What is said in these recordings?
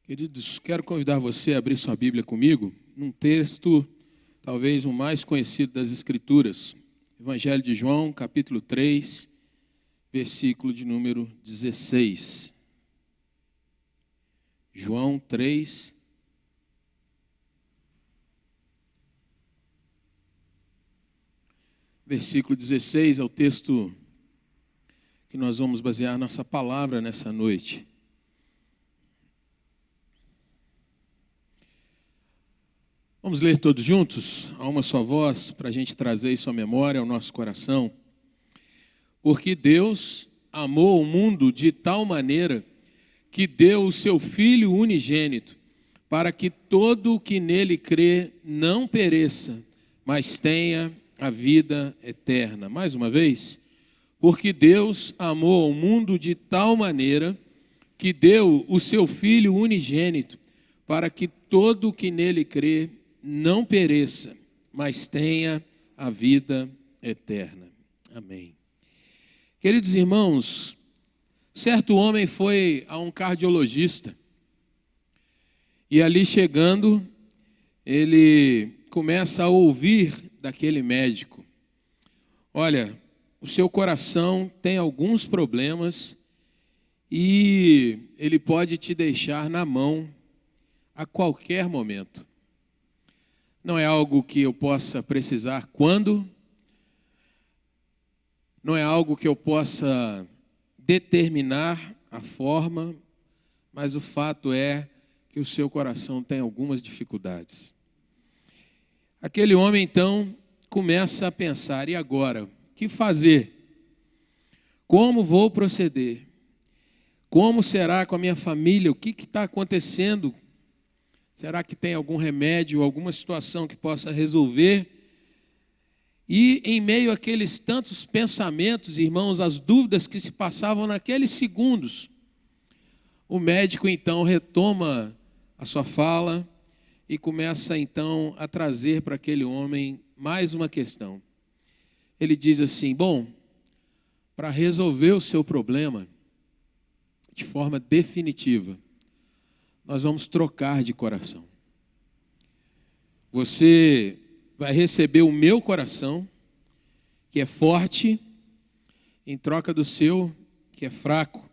Queridos, quero convidar você a abrir sua Bíblia comigo num texto, talvez o mais conhecido das Escrituras. Evangelho de João, capítulo 3, versículo de número 16. João 3, versículo 16 é o texto que nós vamos basear nossa palavra nessa noite. Vamos ler todos juntos, a uma só voz, para a gente trazer isso à memória, ao nosso coração. Porque Deus amou o mundo de tal maneira que deu o seu Filho unigênito, para que todo o que nele crê não pereça, mas tenha a vida eterna. Mais uma vez, porque Deus amou o mundo de tal maneira que deu o seu Filho unigênito, para que todo o que nele crê não pereça, mas tenha a vida eterna. Amém. Queridos irmãos, certo homem foi a um cardiologista e ali chegando, ele começa a ouvir daquele médico: olha, o seu coração tem alguns problemas e ele pode te deixar na mão a qualquer momento. Não é algo que eu possa precisar quando, não é algo que eu possa determinar a forma, mas o fato é que o seu coração tem algumas dificuldades. Aquele homem então começa a pensar: e agora? O que fazer? Como vou proceder? Como será com a minha família? O que está acontecendo? Será que tem algum remédio, alguma situação que possa resolver? E em meio àqueles tantos pensamentos, irmãos, as dúvidas que se passavam naqueles segundos, o médico então retoma a sua fala e começa então a trazer para aquele homem mais uma questão. Ele diz assim: bom, para resolver o seu problema de forma definitiva, nós vamos trocar de coração. Você vai receber o meu coração, que é forte, em troca do seu, que é fraco.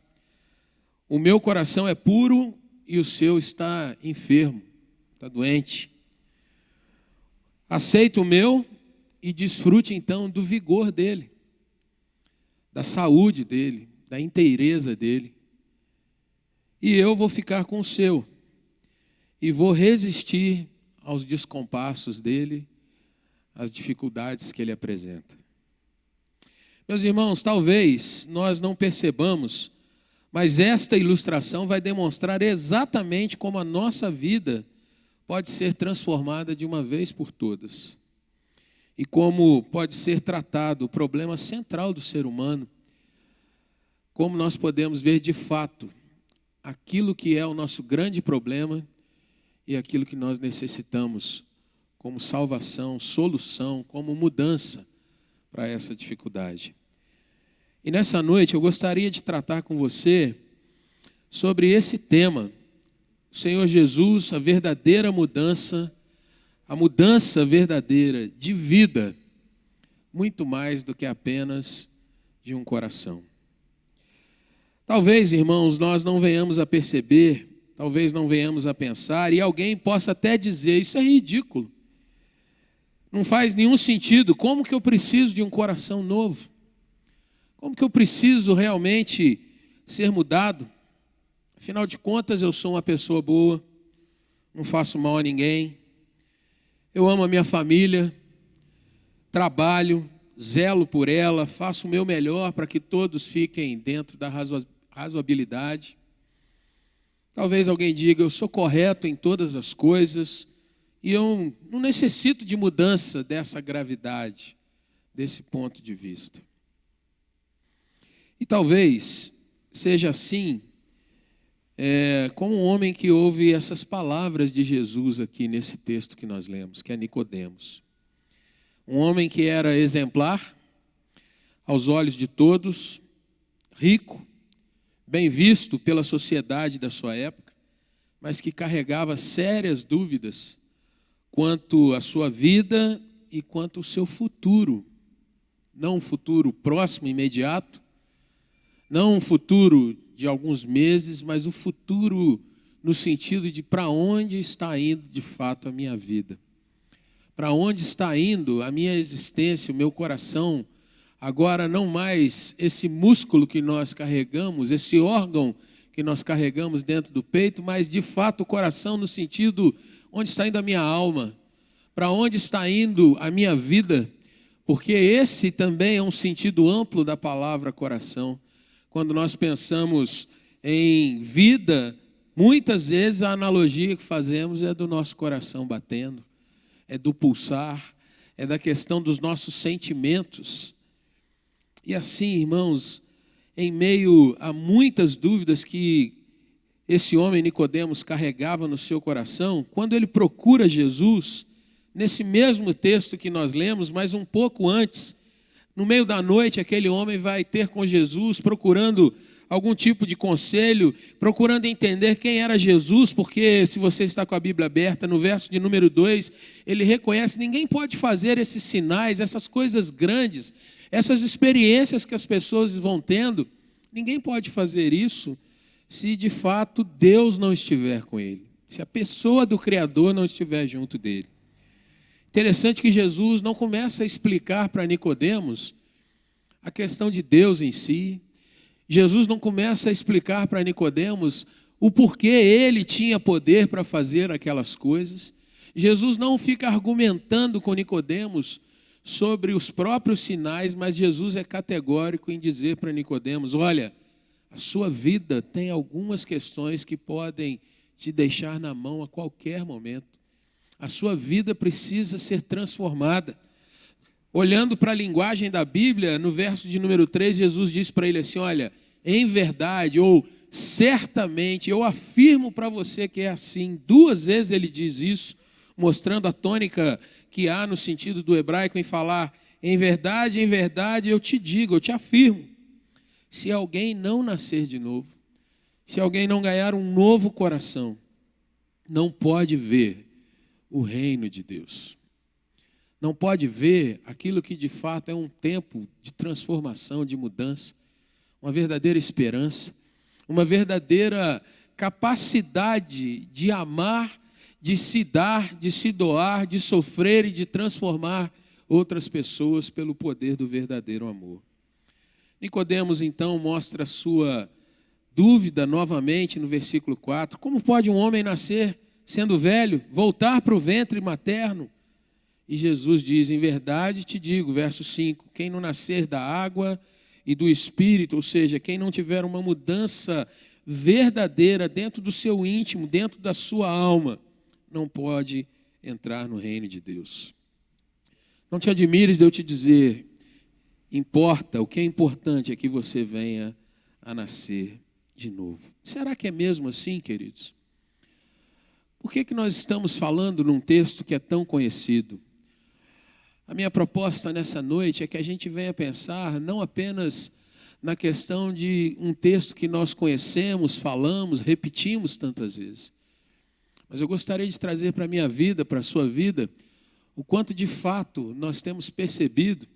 O meu coração é puro e o seu está enfermo, está doente. Aceite o meu e desfrute então do vigor dele, da saúde dele, da inteireza dele. E eu vou ficar com o seu e vou resistir aos descompassos dele, às dificuldades que ele apresenta. Meus irmãos, talvez nós não percebamos, mas esta ilustração vai demonstrar exatamente como a nossa vida pode ser transformada de uma vez por todas. E como pode ser tratado o problema central do ser humano, como nós podemos ver de fato aquilo que é o nosso grande problema e aquilo que nós necessitamos como salvação, solução, como mudança para essa dificuldade. E nessa noite eu gostaria de tratar com você sobre esse tema: o Senhor Jesus, a verdadeira mudança, a mudança verdadeira de vida, muito mais do que apenas de um coração. Talvez, irmãos, nós não venhamos a perceber, talvez não venhamos a pensar, e alguém possa até dizer: isso é ridículo, não faz nenhum sentido. Como que eu preciso de um coração novo? Como que eu preciso realmente ser mudado? Afinal de contas, eu sou uma pessoa boa, não faço mal a ninguém, eu amo a minha família, trabalho, zelo por ela, faço o meu melhor para que todos fiquem dentro da razoabilidade. Talvez alguém diga: eu sou correto em todas as coisas e eu não necessito de mudança dessa gravidade, desse ponto de vista. E talvez seja assim, como um homem que ouve essas palavras de Jesus aqui nesse texto que nós lemos, que é Nicodemos. Um homem que era exemplar aos olhos de todos, rico, bem visto pela sociedade da sua época, mas que carregava sérias dúvidas quanto à sua vida e quanto ao seu futuro. Não um futuro próximo, imediato, não um futuro de alguns meses, mas o futuro no sentido de para onde está indo de fato a minha vida. Para onde está indo a minha existência, o meu coração. Agora não mais esse músculo que nós carregamos, esse órgão que nós carregamos dentro do peito, mas de fato o coração no sentido onde está indo a minha alma, para onde está indo a minha vida, porque esse também é um sentido amplo da palavra coração. Quando nós pensamos em vida, muitas vezes a analogia que fazemos é do nosso coração batendo, é do pulsar, é da questão dos nossos sentimentos. E assim, irmãos, em meio a muitas dúvidas que esse homem Nicodemos carregava no seu coração, quando ele procura Jesus, nesse mesmo texto que nós lemos, mas um pouco antes, no meio da noite, aquele homem vai ter com Jesus, procurando algum tipo de conselho, procurando entender quem era Jesus, porque se você está com a Bíblia aberta, no verso de número 2, ele reconhece, ninguém pode fazer esses sinais, essas coisas grandes, essas experiências que as pessoas vão tendo, ninguém pode fazer isso se de fato Deus não estiver com ele, se a pessoa do Criador não estiver junto dele. Interessante que Jesus não começa a explicar para Nicodemos a questão de Deus em si. Jesus não começa a explicar para Nicodemos o porquê ele tinha poder para fazer aquelas coisas. Jesus não fica argumentando com Nicodemos sobre os próprios sinais, mas Jesus é categórico em dizer para Nicodemos, olha, a sua vida tem algumas questões que podem te deixar na mão a qualquer momento. A sua vida precisa ser transformada. Olhando para a linguagem da Bíblia, no verso de número 3, Jesus diz para ele assim, olha, em verdade ou certamente, eu afirmo para você que é assim. 2 vezes ele diz isso, mostrando a tônica que há no sentido do hebraico em falar, em verdade, eu te digo, eu te afirmo. Se alguém não nascer de novo, se alguém não ganhar um novo coração, não pode ver o reino de Deus. Não pode ver aquilo que de fato é um tempo de transformação, de mudança, uma verdadeira esperança, uma verdadeira capacidade de amar, de se dar, de se doar, de sofrer e de transformar outras pessoas pelo poder do verdadeiro amor. Nicodemos então mostra a sua dúvida novamente no versículo 4. Como pode um homem nascer sendo velho, voltar para o ventre materno? E Jesus diz, em verdade te digo, verso 5, quem não nascer da água e do Espírito, ou seja, quem não tiver uma mudança verdadeira dentro do seu íntimo, dentro da sua alma, não pode entrar no reino de Deus. Não te admires de eu te dizer, importa, o que é importante é que você venha a nascer de novo. Será que é mesmo assim, queridos? Por que nós estamos falando num texto que é tão conhecido? A minha proposta nessa noite é que a gente venha pensar não apenas na questão de um texto que nós conhecemos, falamos, repetimos tantas vezes. Mas eu gostaria de trazer para a minha vida, para a sua vida, o quanto de fato nós temos percebido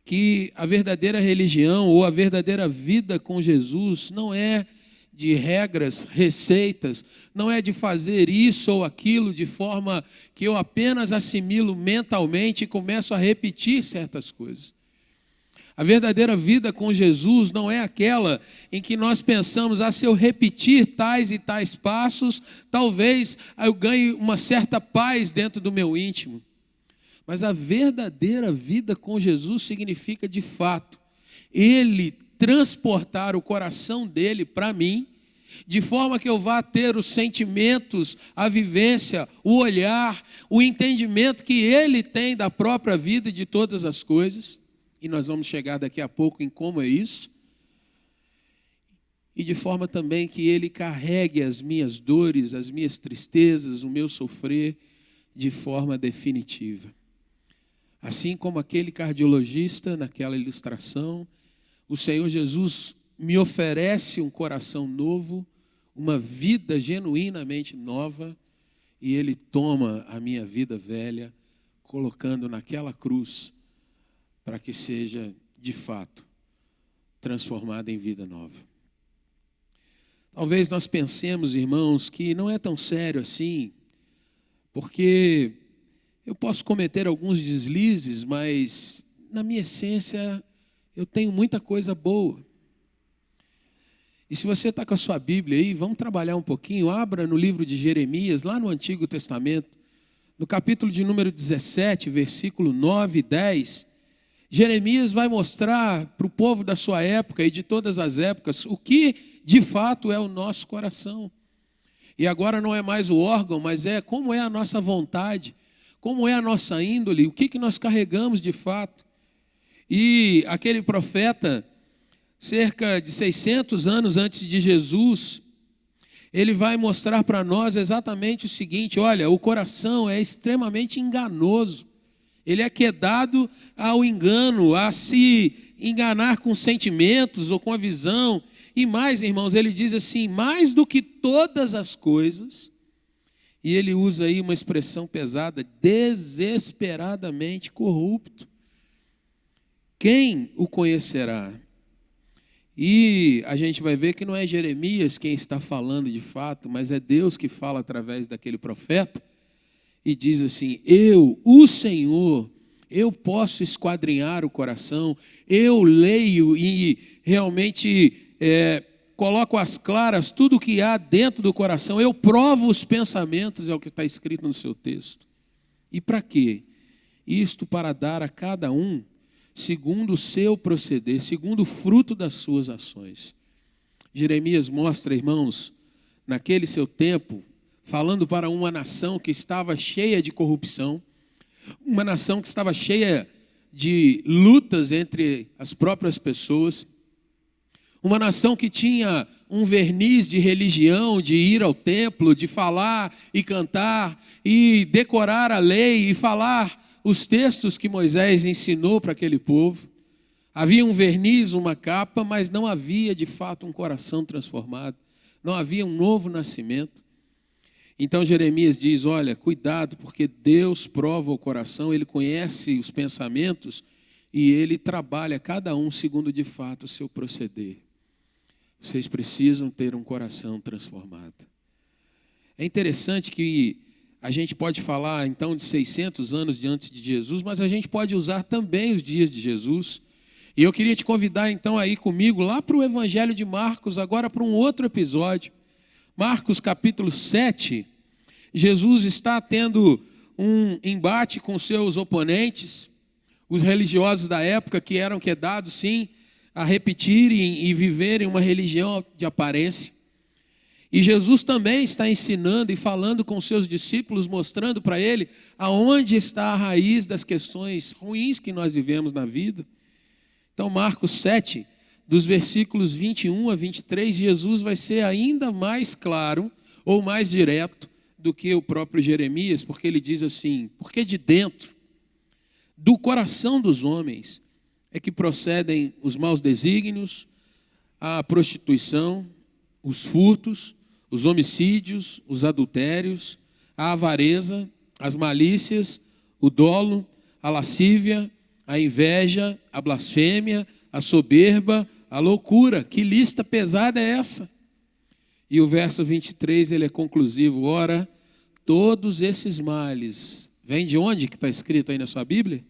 que a verdadeira religião ou a verdadeira vida com Jesus não é de regras, receitas, não é de fazer isso ou aquilo de forma que eu apenas assimilo mentalmente e começo a repetir certas coisas. A verdadeira vida com Jesus não é aquela em que nós pensamos, se eu repetir tais e tais passos, talvez eu ganhe uma certa paz dentro do meu íntimo. Mas a verdadeira vida com Jesus significa, de fato, Ele transportar o coração dele para mim, de forma que eu vá ter os sentimentos, a vivência, o olhar, o entendimento que Ele tem da própria vida e de todas as coisas. E nós vamos chegar daqui a pouco em como é isso. E de forma também que Ele carregue as minhas dores, as minhas tristezas, o meu sofrer de forma definitiva. Assim como aquele cardiologista naquela ilustração, o Senhor Jesus me oferece um coração novo, uma vida genuinamente nova, e Ele toma a minha vida velha, colocando naquela cruz, para que seja, de fato, transformada em vida nova. Talvez nós pensemos, irmãos, que não é tão sério assim, porque eu posso cometer alguns deslizes, mas na minha essência eu tenho muita coisa boa. E se você está com a sua Bíblia aí, vamos trabalhar um pouquinho, abra no livro de Jeremias, lá no Antigo Testamento, no capítulo de número 17, versículo 9 e 10, Jeremias vai mostrar para o povo da sua época e de todas as épocas o que de fato é o nosso coração. E agora não é mais o órgão, mas é como é a nossa vontade, como é a nossa índole, o que nós carregamos de fato. E aquele profeta, cerca de 600 anos antes de Jesus, ele vai mostrar para nós exatamente o seguinte: olha, o coração é extremamente enganoso. Ele é quedado ao engano, a se enganar com sentimentos ou com a visão. E mais, irmãos, ele diz assim, mais do que todas as coisas, e ele usa aí uma expressão pesada, desesperadamente corrupto. Quem o conhecerá? E a gente vai ver que não é Jeremias quem está falando de fato, mas é Deus que fala através daquele profeta, e diz assim: eu, o Senhor, eu posso esquadrinhar o coração, eu leio e realmente coloco às claras tudo o que há dentro do coração, eu provo os pensamentos, é o que está escrito no seu texto. E para quê? Isto para dar a cada um segundo o seu proceder, segundo o fruto das suas ações. Jeremias mostra, irmãos, naquele seu tempo, falando para uma nação que estava cheia de corrupção, uma nação que estava cheia de lutas entre as próprias pessoas, uma nação que tinha um verniz de religião, de ir ao templo, de falar e cantar, e decorar a lei, e falar os textos que Moisés ensinou para aquele povo. Havia um verniz, uma capa, mas não havia de fato um coração transformado, não havia um novo nascimento. Então Jeremias diz, olha, cuidado, porque Deus prova o coração, Ele conhece os pensamentos e Ele trabalha cada um segundo de fato o seu proceder. Vocês precisam ter um coração transformado. É interessante que a gente pode falar então de 600 anos diante de Jesus, mas a gente pode usar também os dias de Jesus. E eu queria te convidar então a ir comigo lá para o Evangelho de Marcos, agora para um outro episódio. Marcos capítulo 7, Jesus está tendo um embate com seus oponentes, os religiosos da época que eram quedados sim a repetirem e viverem uma religião de aparência. E Jesus também está ensinando e falando com seus discípulos, mostrando para ele aonde está a raiz das questões ruins que nós vivemos na vida. Então Marcos 7, dos versículos 21 a 23, Jesus vai ser ainda mais claro ou mais direto do que o próprio Jeremias, porque ele diz assim, porque de dentro do coração dos homens é que procedem os maus desígnios, a prostituição, os furtos, os homicídios, os adultérios, a avareza, as malícias, o dolo, a lascívia, a inveja, a blasfêmia, a soberba, a loucura. Que lista pesada é essa? E o verso 23, ele é conclusivo. Ora, todos esses males, vem de onde que está escrito aí na sua Bíblia?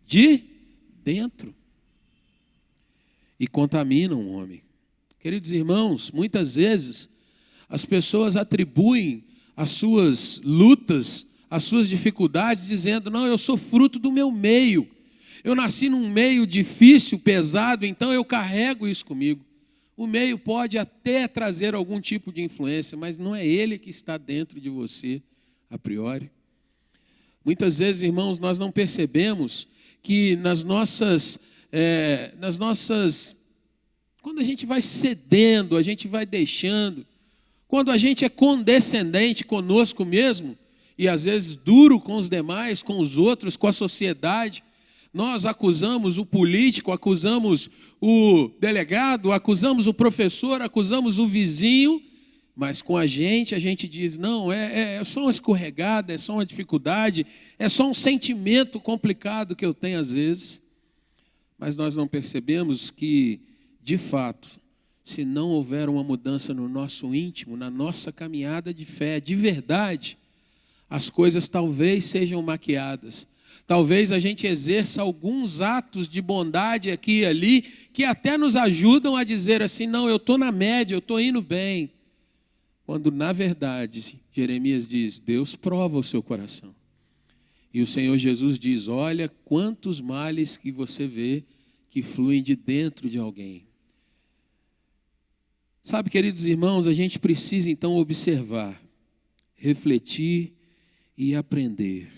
De dentro. E contaminam o homem. Queridos irmãos, muitas vezes as pessoas atribuem as suas lutas, as suas dificuldades, dizendo, não, eu sou fruto do meu meio. Eu nasci num meio difícil, pesado, então eu carrego isso comigo. O meio pode até trazer algum tipo de influência, mas não é ele que está dentro de você, a priori. Muitas vezes, irmãos, nós não percebemos que quando a gente vai cedendo, a gente vai deixando, quando a gente é condescendente conosco mesmo, e às vezes duro com os demais, com os outros, com a sociedade, nós acusamos o político, acusamos o delegado, acusamos o professor, acusamos o vizinho, Mas com a gente diz, não, é só uma escorregada, é só uma dificuldade, é só um sentimento complicado que eu tenho às vezes. Mas nós não percebemos que, de fato, se não houver uma mudança no nosso íntimo, na nossa caminhada de fé, de verdade, as coisas talvez sejam maquiadas. Talvez a gente exerça alguns atos de bondade aqui e ali, que até nos ajudam a dizer assim, não, eu estou na média, eu estou indo bem. Quando, na verdade, Jeremias diz, Deus prova o seu coração. E o Senhor Jesus diz, olha quantos males que você vê que fluem de dentro de alguém. Sabe, queridos irmãos, a gente precisa então observar, refletir e aprender.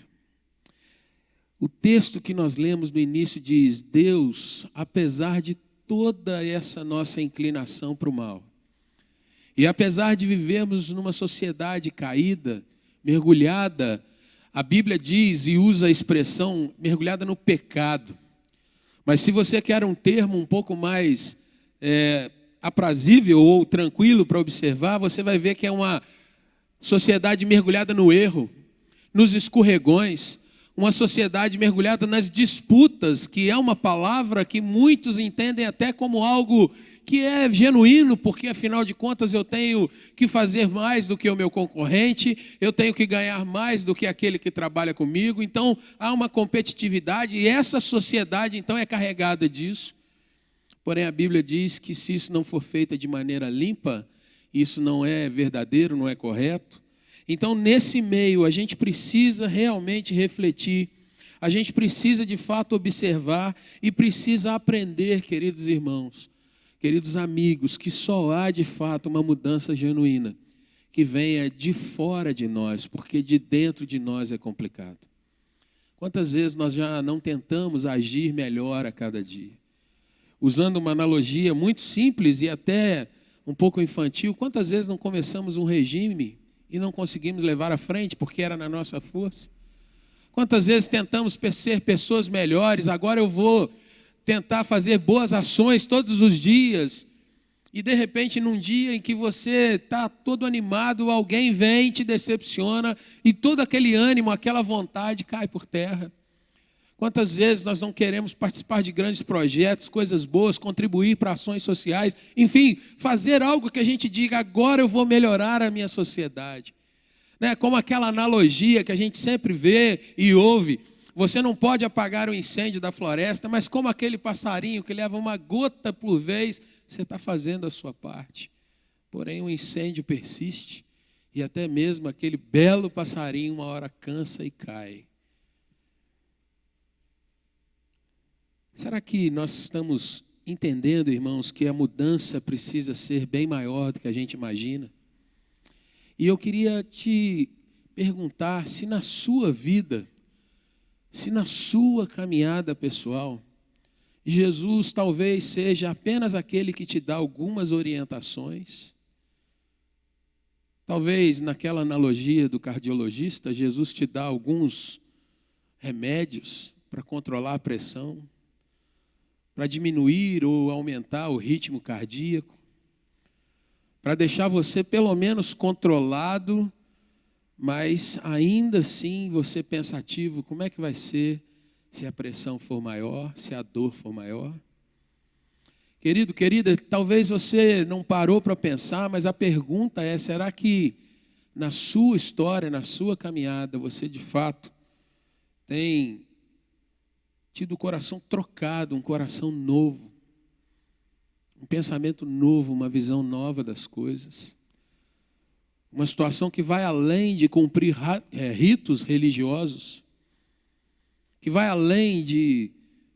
O texto que nós lemos no início diz, Deus, apesar de toda essa nossa inclinação para o mal, e apesar de vivermos numa sociedade caída, mergulhada, a Bíblia diz e usa a expressão mergulhada no pecado. Mas se você quer um termo um pouco mais aprazível ou tranquilo para observar, você vai ver que é uma sociedade mergulhada no erro, nos escorregões, uma sociedade mergulhada nas disputas, que é uma palavra que muitos entendem até como algo que é genuíno, porque afinal de contas eu tenho que fazer mais do que o meu concorrente, eu tenho que ganhar mais do que aquele que trabalha comigo, então há uma competitividade e essa sociedade então é carregada disso. Porém a Bíblia diz que se isso não for feito de maneira limpa, isso não é verdadeiro, não é correto. Então nesse meio a gente precisa realmente refletir, a gente precisa de fato observar e precisa aprender, queridos irmãos, queridos amigos, que só há de fato uma mudança genuína, que venha de fora de nós, porque de dentro de nós é complicado. Quantas vezes nós já não tentamos agir melhor a cada dia? Usando uma analogia muito simples e até um pouco infantil, quantas vezes não começamos um regime e não conseguimos levar à frente porque era na nossa força? Quantas vezes tentamos ser pessoas melhores, agora eu vou tentar fazer boas ações todos os dias, e de repente num dia em que você está todo animado, alguém vem e te decepciona, e todo aquele ânimo, aquela vontade cai por terra. Quantas vezes nós não queremos participar de grandes projetos, coisas boas, contribuir para ações sociais, enfim, fazer algo que a gente diga, agora eu vou melhorar a minha sociedade. Como aquela analogia que a gente sempre vê e ouve, você não pode apagar o incêndio da floresta, mas como aquele passarinho que leva uma gota por vez, você está fazendo a sua parte. Porém, o incêndio persiste e até mesmo aquele belo passarinho uma hora cansa e cai. Será que nós estamos entendendo, irmãos, que a mudança precisa ser bem maior do que a gente imagina? E eu queria te perguntar se na sua vida, se na sua caminhada pessoal, Jesus talvez seja apenas aquele que te dá algumas orientações. Talvez naquela analogia do cardiologista, Jesus te dá alguns remédios para controlar a pressão, para diminuir ou aumentar o ritmo cardíaco, para deixar você pelo menos controlado, mas ainda assim você pensativo, como é que vai ser se a pressão for maior, se a dor for maior? Querido, querida, talvez você não parou para pensar, mas a pergunta é, será que na sua história, na sua caminhada, você de fato tem tido o coração trocado, um coração novo, um pensamento novo, uma visão nova das coisas? Uma situação que vai além de cumprir ritos religiosos, que vai além de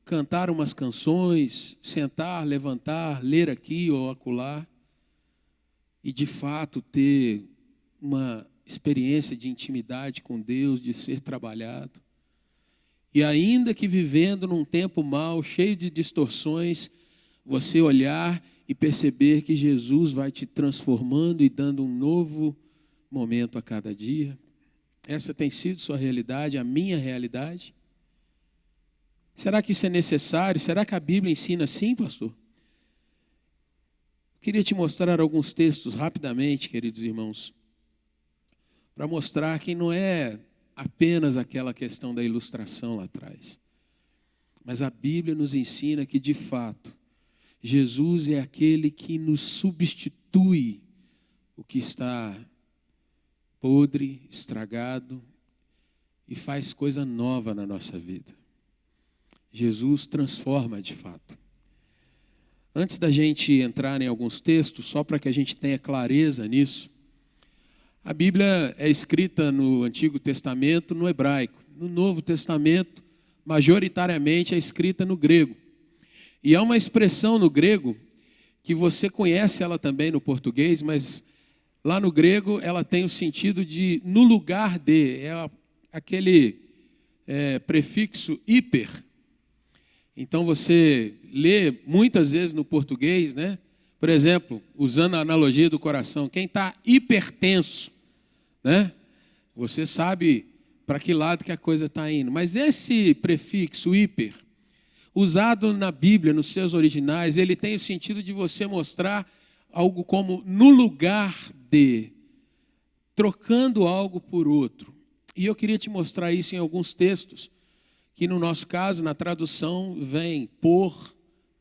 cantar umas canções, sentar, levantar, ler aqui ou acolá, e de fato ter uma experiência de intimidade com Deus, de ser trabalhado. E ainda que vivendo num tempo mau, cheio de distorções, você olhar e perceber que Jesus vai te transformando e dando um novo momento a cada dia. Essa tem sido sua realidade, a minha realidade? Será que isso é necessário? Será que a Bíblia ensina assim, pastor? Queria te mostrar alguns textos rapidamente, queridos irmãos, para mostrar que não é apenas aquela questão da ilustração lá atrás. Mas a Bíblia nos ensina que, de fato, Jesus é aquele que nos substitui o que está podre, estragado, e faz coisa nova na nossa vida. Jesus transforma de fato. Antes da gente entrar em alguns textos, só para que a gente tenha clareza nisso, a Bíblia é escrita no Antigo Testamento no hebraico. No Novo Testamento, majoritariamente é escrita no grego. E há uma expressão no grego, que você conhece ela também no português, mas lá no grego ela tem o sentido de no lugar de, aquele prefixo hiper. Então você lê muitas vezes no português, né? Por exemplo, usando a analogia do coração, quem está hipertenso, né? Você sabe para que lado que a coisa está indo. Mas esse prefixo hiper, usado na Bíblia, nos seus originais, ele tem o sentido de você mostrar algo como no lugar de, trocando algo por outro. E eu queria te mostrar isso em alguns textos, que no nosso caso, na tradução, vem por,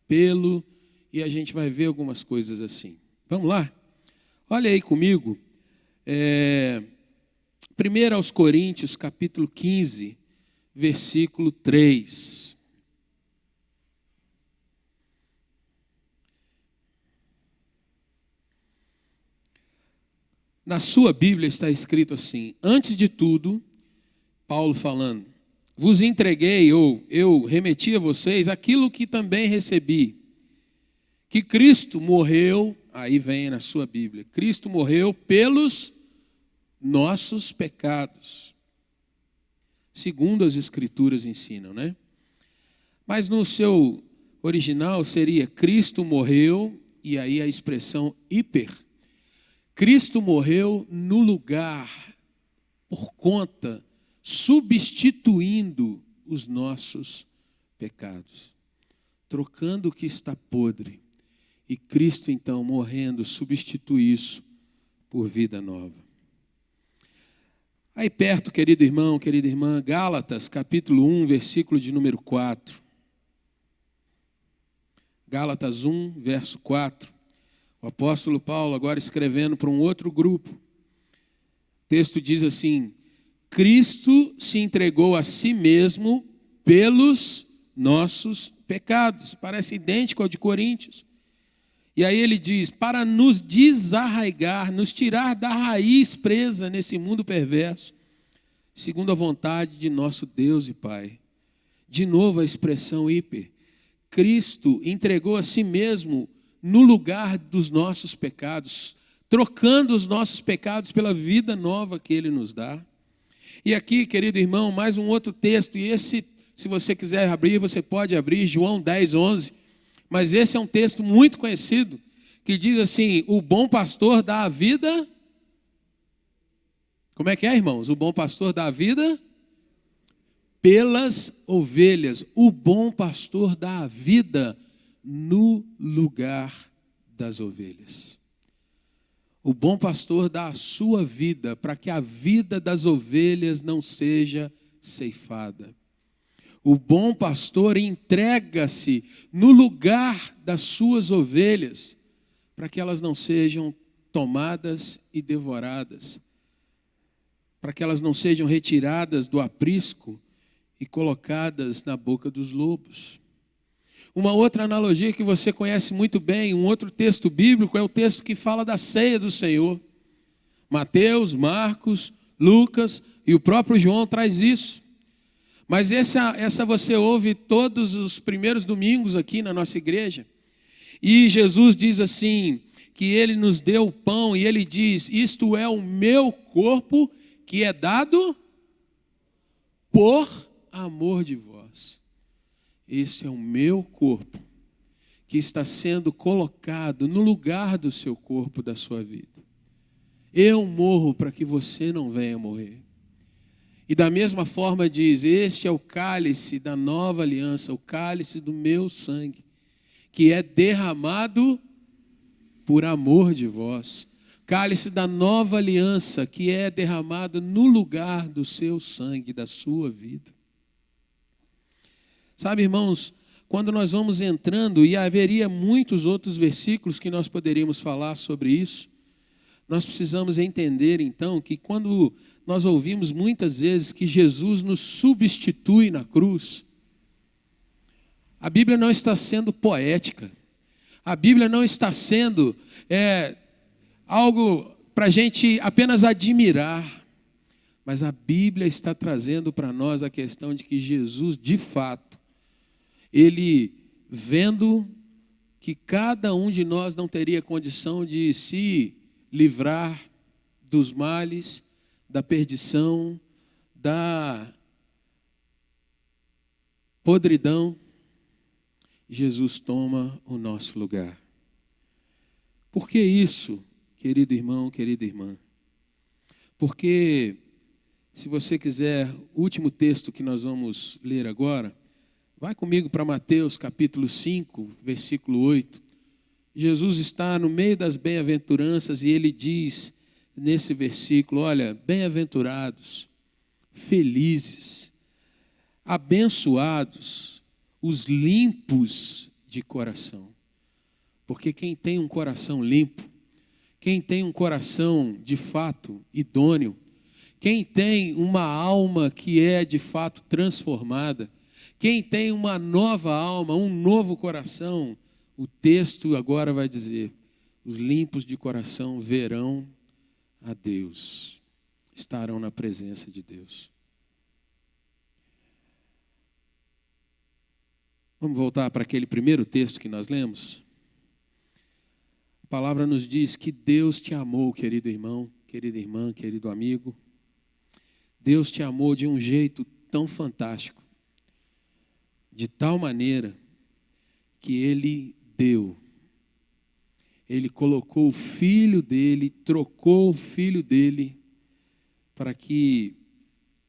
pelo, e a gente vai ver algumas coisas assim. Vamos lá? Olha aí comigo. 1 aos Coríntios, capítulo 15, versículo 3. Na sua Bíblia está escrito assim: antes de tudo, Paulo falando, vos entreguei, ou eu remeti a vocês, aquilo que também recebi, que Cristo morreu, aí vem na sua Bíblia, Cristo morreu pelos nossos pecados, segundo as Escrituras ensinam, né? Mas no seu original seria Cristo morreu, e aí a expressão hiper, Cristo morreu no lugar, por conta, substituindo os nossos pecados, trocando o que está podre, e Cristo então morrendo substitui isso por vida nova. Aí perto, querido irmão, querida irmã, Gálatas, capítulo 1, versículo de número 4. Gálatas 1, verso 4. O apóstolo Paulo agora escrevendo para um outro grupo. O texto diz assim: Cristo se entregou a si mesmo pelos nossos pecados. Parece idêntico ao de Coríntios. E aí ele diz, para nos desarraigar, nos tirar da raiz presa nesse mundo perverso, segundo a vontade de nosso Deus e Pai. De novo a expressão hiper. Cristo entregou a si mesmo no lugar dos nossos pecados, trocando os nossos pecados pela vida nova que Ele nos dá. E aqui, querido irmão, mais um outro texto, e esse, se você quiser abrir, você pode abrir, João 10, 11. Mas esse é um texto muito conhecido, que diz assim, o bom pastor dá a vida... Como é que é, irmãos? O bom pastor dá a vida pelas ovelhas. O bom pastor dá a vida no lugar das ovelhas. O bom pastor dá a sua vida para que a vida das ovelhas não seja ceifada. O bom pastor entrega-se no lugar das suas ovelhas para que elas não sejam tomadas e devoradas, para que elas não sejam retiradas do aprisco e colocadas na boca dos lobos. Uma outra analogia que você conhece muito bem, um outro texto bíblico, é o texto que fala da ceia do Senhor. Mateus, Marcos, Lucas e o próprio João traz isso. Mas essa você ouve todos os primeiros domingos aqui na nossa igreja. E Jesus diz assim, que Ele nos deu o pão, e Ele diz, isto é o meu corpo que é dado por amor de vós. Este é o meu corpo que está sendo colocado no lugar do seu corpo, da sua vida. Eu morro para que você não venha morrer. E da mesma forma diz, este é o cálice da nova aliança, o cálice do meu sangue, que é derramado por amor de vós. Cálice da nova aliança que é derramado no lugar do seu sangue, da sua vida. Sabe, irmãos, quando nós vamos entrando, e haveria muitos outros versículos que nós poderíamos falar sobre isso, nós precisamos entender, então, que quando nós ouvimos muitas vezes que Jesus nos substitui na cruz, a Bíblia não está sendo poética, a Bíblia não está sendo algo para a gente apenas admirar, mas a Bíblia está trazendo para nós a questão de que Jesus, de fato, Ele vendo que cada um de nós não teria condição de se livrar dos males, da perdição, da podridão, Jesus toma o nosso lugar. Por que isso, querido irmão, querida irmã? Porque, se você quiser, o último texto que nós vamos ler agora, vai comigo para Mateus capítulo 5, versículo 8. Jesus está no meio das bem-aventuranças e ele diz nesse versículo, olha, bem-aventurados, felizes, abençoados, os limpos de coração. Porque quem tem um coração limpo, quem tem um coração de fato idôneo, quem tem uma alma que é de fato transformada, quem tem uma nova alma, um novo coração, o texto agora vai dizer, os limpos de coração verão a Deus, estarão na presença de Deus. Vamos voltar para aquele primeiro texto que nós lemos? A palavra nos diz que Deus te amou, querido irmão, querida irmã, querido amigo. Deus te amou de um jeito tão fantástico, de tal maneira que Ele deu. Ele colocou o Filho dEle, trocou o Filho dEle, para que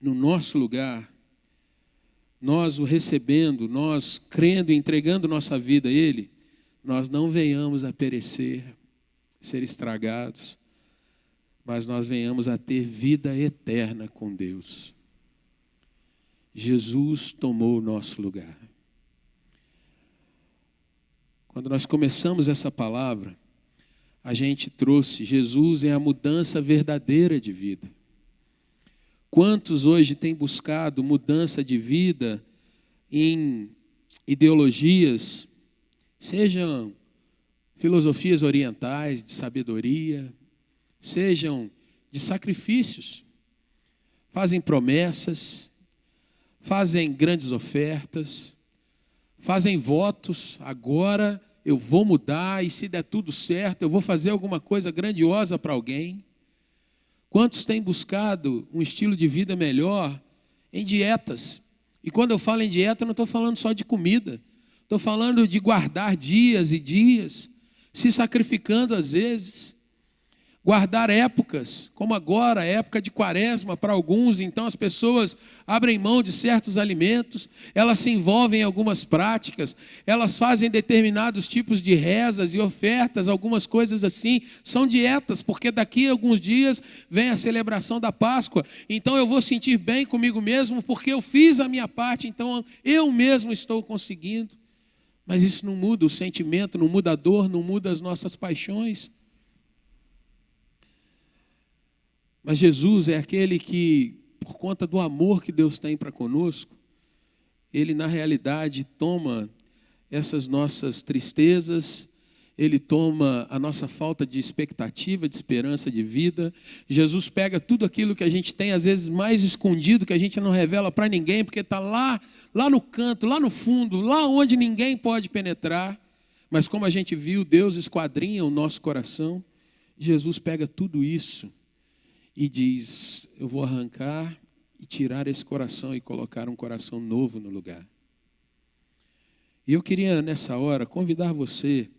no nosso lugar, nós o recebendo, nós crendo, entregando nossa vida a Ele, nós não venhamos a perecer, ser estragados, mas nós venhamos a ter vida eterna com Deus. Jesus tomou o nosso lugar. Quando nós começamos essa palavra, a gente trouxe, Jesus é a mudança verdadeira de vida. Quantos hoje têm buscado mudança de vida em ideologias, sejam filosofias orientais de sabedoria, sejam de sacrifícios, fazem promessas, fazem grandes ofertas, fazem votos, agora eu vou mudar e se der tudo certo, eu vou fazer alguma coisa grandiosa para alguém. Quantos têm buscado um estilo de vida melhor em dietas? E quando eu falo em dieta, eu não estou falando só de comida. Estou falando de guardar dias e dias, se sacrificando às vezes. Guardar épocas, como agora, a época de quaresma para alguns, então as pessoas abrem mão de certos alimentos, elas se envolvem em algumas práticas, elas fazem determinados tipos de rezas e ofertas, algumas coisas assim, são dietas, porque daqui a alguns dias vem a celebração da Páscoa, então eu vou sentir bem comigo mesmo, porque eu fiz a minha parte, então eu mesmo estou conseguindo. Mas isso não muda o sentimento, não muda a dor, não muda as nossas paixões. Mas Jesus é aquele que, por conta do amor que Deus tem para conosco, Ele na realidade toma essas nossas tristezas, Ele toma a nossa falta de expectativa, de esperança de vida. Jesus pega tudo aquilo que a gente tem, às vezes mais escondido, que a gente não revela para ninguém, porque está lá no canto, lá no fundo, lá onde ninguém pode penetrar. Mas como a gente viu, Deus esquadrinha o nosso coração. Jesus pega tudo isso e diz, eu vou arrancar e tirar esse coração e colocar um coração novo no lugar. E eu queria nessa hora convidar você,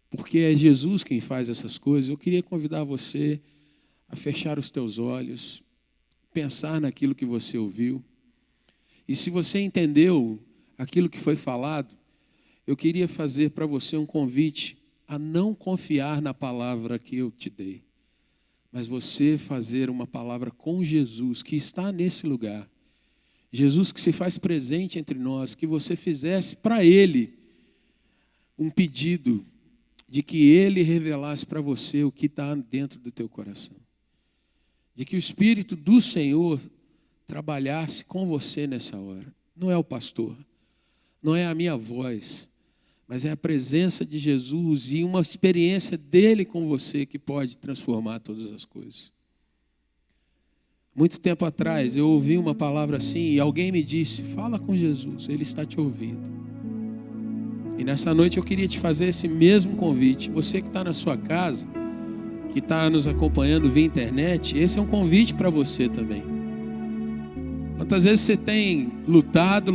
porque é Jesus quem faz essas coisas, eu queria convidar você a fechar os teus olhos, pensar naquilo que você ouviu. E se você entendeu aquilo que foi falado, eu queria fazer para você um convite a não confiar na palavra que eu te dei, mas você fazer uma palavra com Jesus, que está nesse lugar. Jesus que se faz presente entre nós, que você fizesse para Ele um pedido de que Ele revelasse para você o que está dentro do teu coração. De que o Espírito do Senhor trabalhasse com você nessa hora. Não é o pastor, não é a minha voz, mas é a presença de Jesus e uma experiência dele com você que pode transformar todas as coisas. Muito tempo atrás eu ouvi uma palavra assim e alguém me disse: fala com Jesus, Ele está te ouvindo. E nessa noite eu queria te fazer esse mesmo convite. Você que está na sua casa, que está nos acompanhando via internet, esse é um convite para você também. Quantas vezes você tem lutado,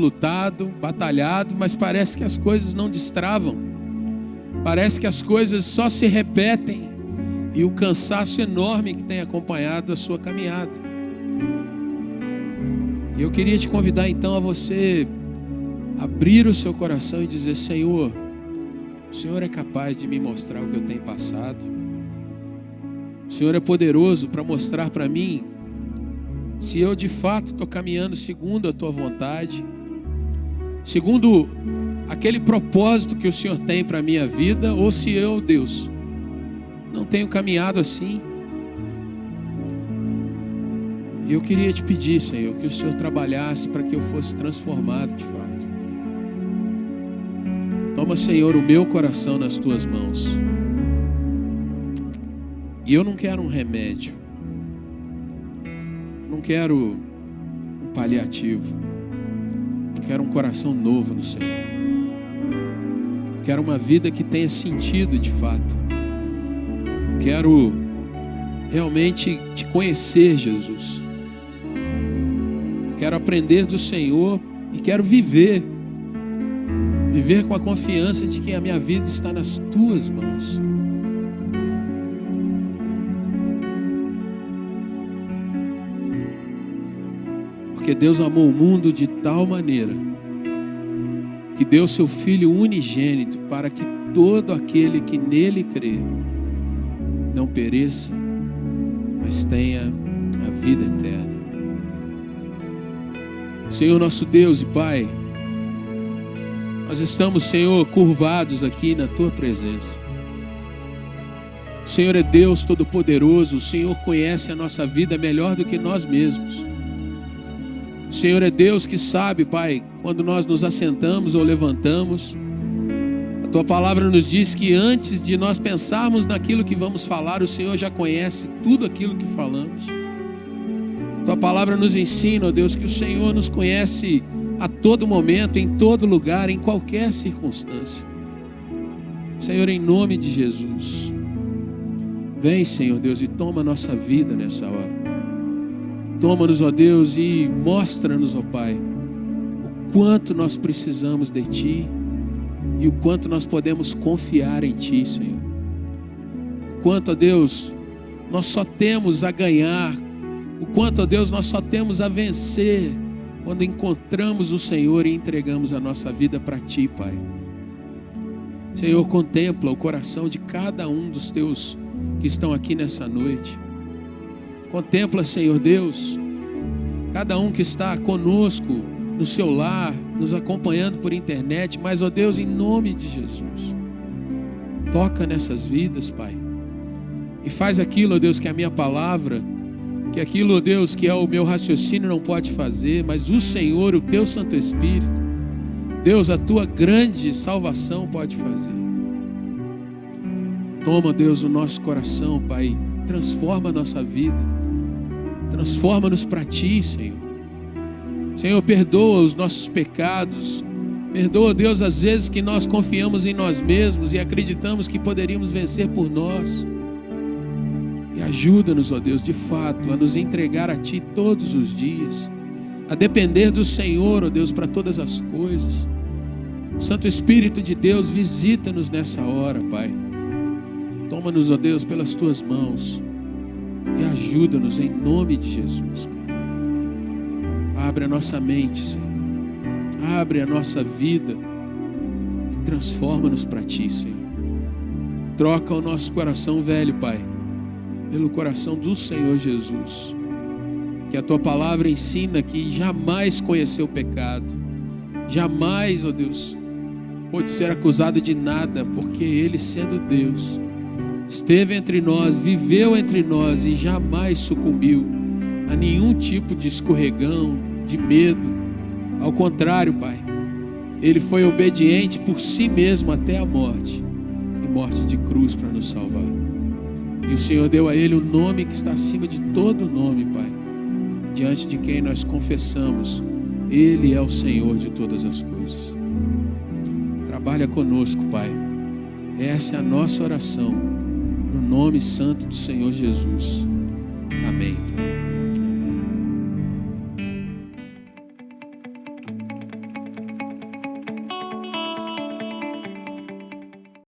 batalhado, mas parece que as coisas não destravam. Parece que as coisas só se repetem. E o cansaço enorme que tem acompanhado a sua caminhada. E eu queria te convidar então a você abrir o seu coração e dizer: Senhor, o Senhor é capaz de me mostrar o que eu tenho passado. O Senhor é poderoso para mostrar para mim se eu de fato estou caminhando segundo a Tua vontade, segundo aquele propósito que o Senhor tem para a minha vida, ou se eu, Deus, não tenho caminhado assim. E eu queria te pedir, Senhor, que o Senhor trabalhasse para que eu fosse transformado de fato. Toma, Senhor, o meu coração nas Tuas mãos. E eu não quero um remédio. Não quero um paliativo. Eu quero um coração novo no Senhor. Eu quero uma vida que tenha sentido de fato. Eu quero realmente te conhecer, Jesus. Eu quero aprender do Senhor e quero viver com a confiança de que a minha vida está nas Tuas mãos. Porque Deus amou o mundo de tal maneira que deu seu Filho unigênito para que todo aquele que nele crê não pereça, mas tenha a vida eterna. Senhor nosso Deus e Pai, nós estamos, Senhor, curvados aqui na Tua presença. O Senhor é Deus Todo-Poderoso, o Senhor conhece a nossa vida melhor do que nós mesmos. O Senhor é Deus que sabe, Pai, quando nós nos assentamos ou levantamos. A Tua palavra nos diz que antes de nós pensarmos naquilo que vamos falar, o Senhor já conhece tudo aquilo que falamos. A Tua palavra nos ensina, ó Deus, que o Senhor nos conhece a todo momento, em todo lugar, em qualquer circunstância. Senhor, em nome de Jesus, vem, Senhor Deus, e toma a nossa vida nessa hora. Toma-nos, ó Deus, e mostra-nos, ó Pai, o quanto nós precisamos de Ti e o quanto nós podemos confiar em Ti, Senhor. O quanto, ó Deus, nós só temos a ganhar, o quanto, ó Deus, nós só temos a vencer quando encontramos o Senhor e entregamos a nossa vida para Ti, Pai. Senhor, contempla o coração de cada um dos Teus que estão aqui nessa noite. Contempla, Senhor Deus, cada um que está conosco no seu lar, nos acompanhando por internet, mas, ó Deus, em nome de Jesus, toca nessas vidas, Pai, e faz aquilo, ó Deus, que a minha palavra, que aquilo, ó Deus, que é o meu raciocínio não pode fazer, mas o Senhor, o Teu Santo Espírito, Deus, a Tua grande salvação pode fazer. Toma, Deus, o nosso coração, Pai, transforma a nossa vida, transforma-nos para Ti, Senhor. Senhor, perdoa os nossos pecados, perdoa, Deus, as vezes que nós confiamos em nós mesmos e acreditamos que poderíamos vencer por nós. E ajuda-nos, ó Deus, de fato, a nos entregar a Ti todos os dias, a depender do Senhor, ó Deus, para todas as coisas. Santo Espírito de Deus, visita-nos nessa hora, Pai. Toma-nos, ó Deus, pelas Tuas mãos e ajuda-nos em nome de Jesus, Pai. Abre a nossa mente, Senhor. Abre a nossa vida e transforma-nos para Ti, Senhor. Troca o nosso coração velho, Pai, pelo coração do Senhor Jesus. Que a Tua palavra ensina que jamais conheceu o pecado, jamais, ó Deus, pode ser acusado de nada, porque Ele, sendo Deus, esteve entre nós, viveu entre nós e jamais sucumbiu a nenhum tipo de escorregão, de medo. Ao contrário, Pai, Ele foi obediente por si mesmo até a morte, e morte de cruz para nos salvar. E o Senhor deu a Ele o nome que está acima de todo nome, Pai, diante de quem nós confessamos: Ele é o Senhor de todas as coisas. Trabalha conosco, Pai. Essa é a nossa oração, no nome santo do Senhor Jesus. Amém.